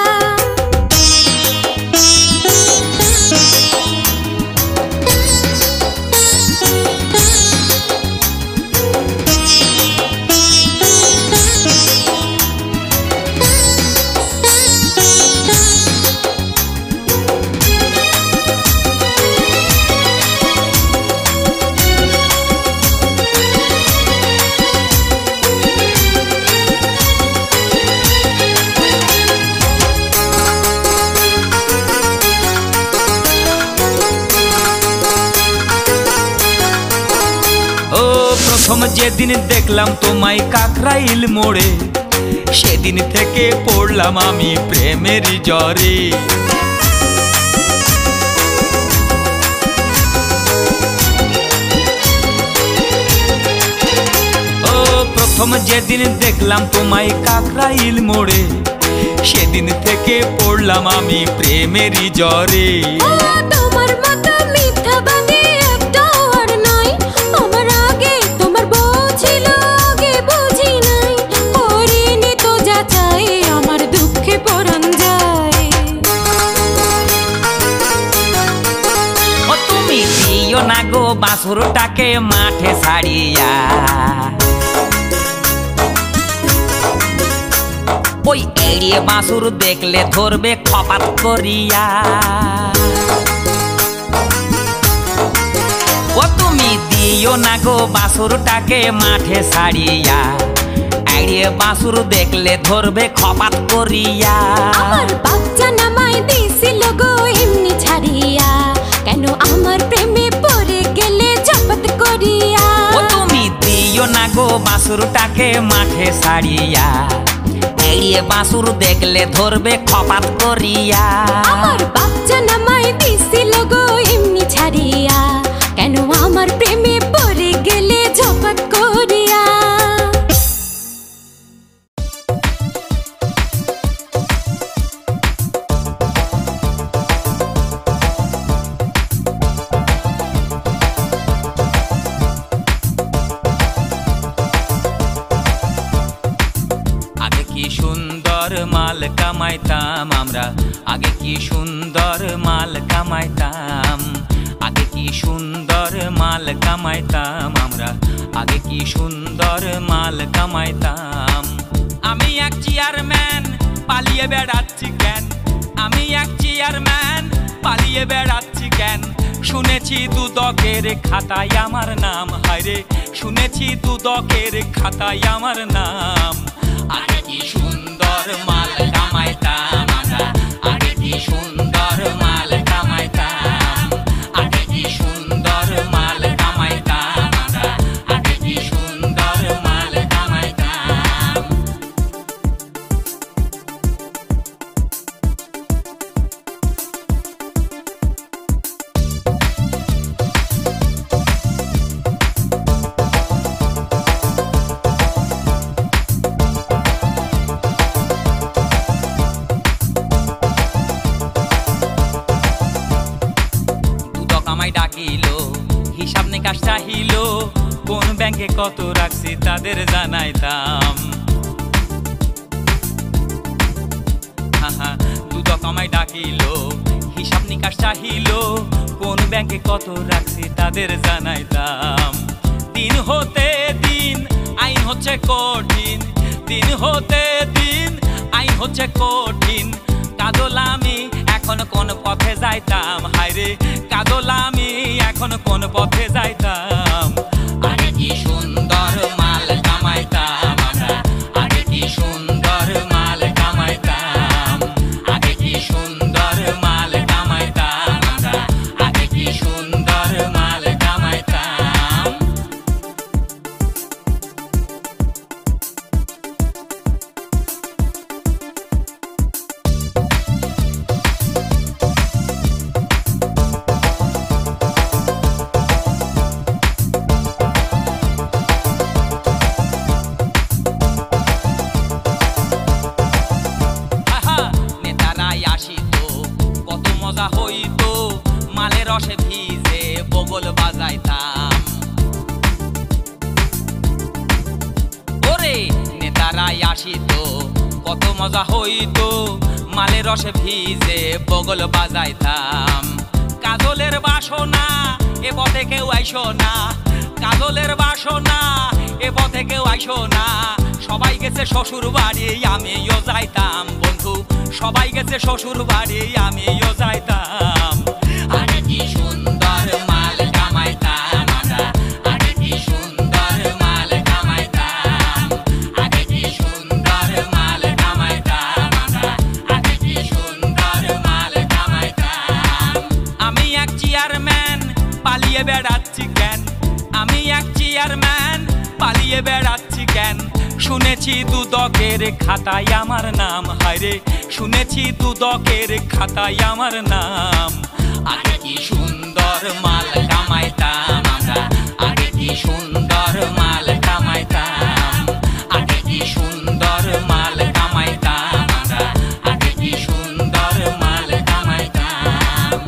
ও প্রথম যেদিন দেখলাম তোমায় কাকরাইল মোড়ে, সেদিন থেকে পড়লাম আমি প্রেমের জ্বরে। ও প্রথম যেদিন দেখলাম তোমায় কাকরাইল মোড়ে, সেদিন থেকে পড়লাম আমি প্রেমের জ্বরে। ও তোমার মতো মিথ্যাবাদী একটাও আর নাই, আমার আগে তোমার বউ ছিল আগে বুঝি নাই। করিনি তো যা চাই আমার দুঃখে পরাণ যায়। ও তুমি দিও না গো বাছুরটাকে মাঠে ছাড়িয়া, ওই এড়িয়ে বাছুর দেখলে ধরবে খপাত করিয়া। ও তুমি দিও না গো বাছুরটাকে মাঠে ছাড়িয়া, এড়িয়ে বাছুর দেখলে ধরবে খপাত করিয়া। আমার বাচ্চা নামায় দিছিল গো এমনি ছাড়িয়া, কেন আমার প্রেমে পড়ে গেলে জপত করিয়া। ও তুমি দিও না গো বাছুরটাকে মাঠে ছাড়িয়া, এড়িয়ে বাছুর দেখলে ধরবে খপাত করিয়া। আমার বাচ্চা নামায় দিছিল গো এমনি ছাড়িয়া, কেন আমার প্রেমে পড়ে গেলে জপত করিয়া। আগে কি সুন্দর মাল কামাইতাম আমরা, আগে কি সুন্দর মাল কামাইতাম, আগে কি সুন্দর মাল কামাইতাম আমরা, আগে কি সুন্দর মাল কামাইতাম। আমি এক চেয়ারম্যান পালিয়ে বেড়াচ্ছি কেন, আমি এক চেয়ারম্যান পালিয়ে বেড়াচ্ছি কেন, শুনেছি দুদকের খাতায় আমার নাম, হায়রে শুনেছি দুদকের খাতায় আমার নাম। আগে কি সুন্দর মাল কামাইতাম আমরা, আগে কি সুন্দর মাল কামাইতাম, আগে কি সুন্দর মাল কামাইতাম আমরা, আগে কি সুন্দর মাল কামাইতাম। আমায় ডাকিলো, হিসাব নিকাশ চাহিলো, কোন ব্যাংকে কত রাখছি তাদের জানাইতাম। দুদক আমায় ডাকিলো, হিসাব নিকাশ চাহিলো, কোন ব্যাংকে কত রাখছি তাদের জানাইতাম। দিন হতে দিন আইন হচ্ছে কঠিন, দিন হতে দিন আইন হচ্ছে কঠিন। কাজল আমি এখন কোন পথে যাইতাম, হায়রে কাজল আমি এখন কোন পথে যাইতাম। আগে কি সুন্দর মাল কামাইতাম আমরা, আগে কি সুন্দর মাল কামাইতাম, আগে কি সুন্দর মাল কামাইতাম আমরা, আগে কি সুন্দর মাল কামাইতাম। হইতো মালের রসে ভিজে বগল বাজাইতাম। ওরে নেতারাই আসিত কত মজা হইতো, মালের রসে ভিজে বগল বাজাইতাম। কাজলের বাসনা এ পথে কেউ আইসো না, কাজলের বাসনা এ পথে কেউ আইসো না। সবাই গেছে শ্বশুর বাড়ি আমিও যাইতাম বন্ধু, সবাই গেছে শ্বশুর বাড়ি আমিও যাইতাম। আগে কি সুন্দর মাল কামাইতাম আমরা, আগে কি সুন্দর মাল কামাইতাম, আগে কি সুন্দর মাল কামাইতাম আমরা, আগে কি সুন্দর মাল কামাইতাম। আমি এক চেয়ারম্যান পালিয়ে বেড়াচ্ছি কেন, আমি এক চেয়ারম্যান পালিয়ে বেড়াচ্ছি কেন। শুনেছি দুদকের খাতায় আমার নাম, হায়রে শুনেছি দুদকের খাতায় আমার নাম। আগে কি সুন্দর মাল কামাইতাম আমরা, আগে কি সুন্দর মাল কামাইতাম, আগে কি সুন্দর মাল কামাইতাম আমরা, আগে কি সুন্দর মাল কামাইতাম।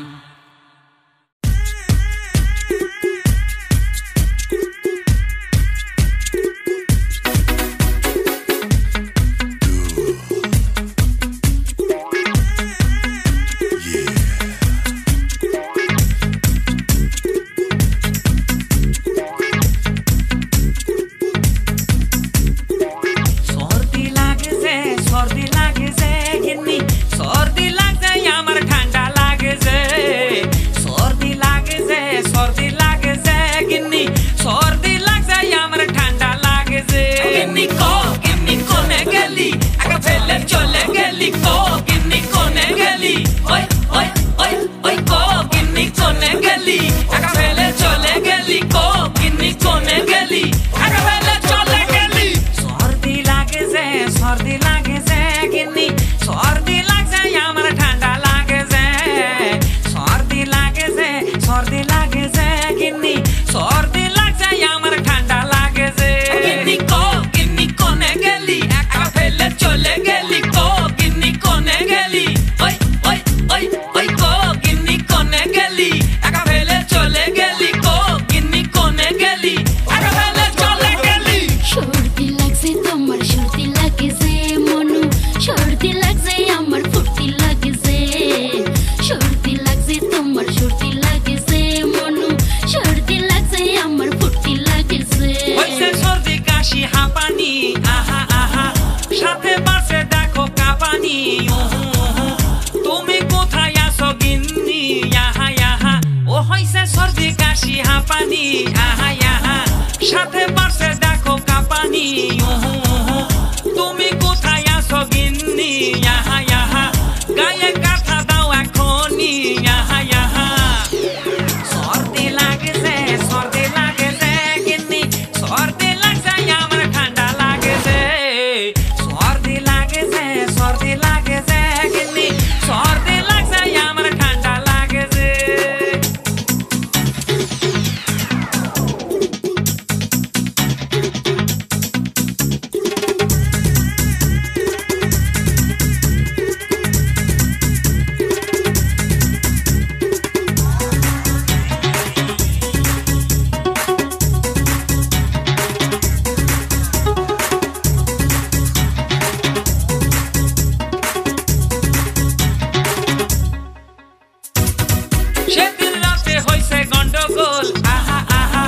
সেদিন রাতে হইছে গন্ডগোল আহা আহা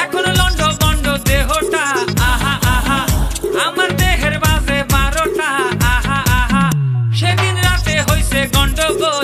এখন লন্ড গন্ড দেহটা আহা আহা আমার দেহের বাজে 12টা আহা আহা সেদিন রাতে হইছে গন্ডগোল